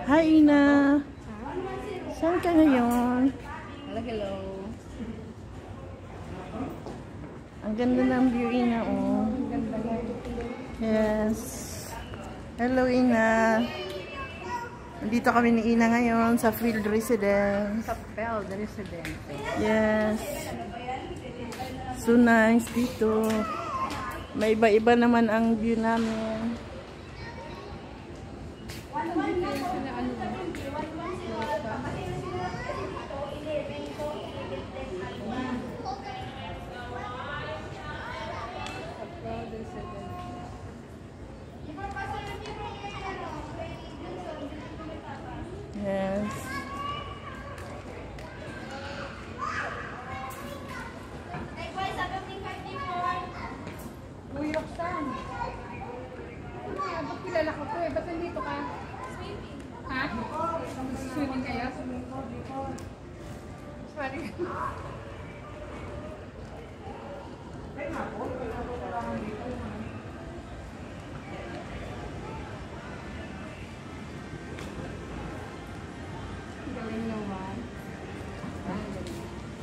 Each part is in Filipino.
Hi, Ina. Saan ka ngayon? Hello. Ang ganda ng view, Ina, oh. Yes. Hello, Ina. Nandito kami ni Ina ngayon sa field residence. Sa field residence. Yes. So nice dito. May iba-iba naman ang view namin. Yes. Uy, Roxanne. Ba't kilala ko to eh? Ba't nandito ka? Swimming. Ha? Swimming kayo? Sorry.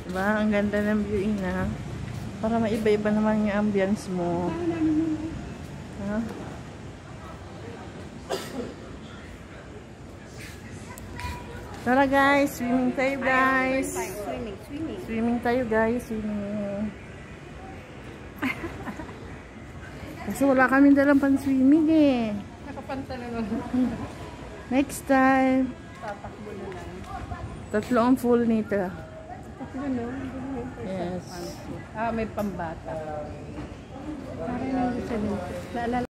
Diba? Ang ganda ng view, Ina. Para maiba-iba naman yung ambience mo. Ha? Tara guys, swimming tayo guys. Swimming tayo guys, swimming. Kasi wala kaming dalang pan-swimming eh. Nakapantala lang. Next time. Tatakbo na lang. 3 ang full nito. Ano? Yes. Ah, may pambata. Parang nandito sa nito. Naalala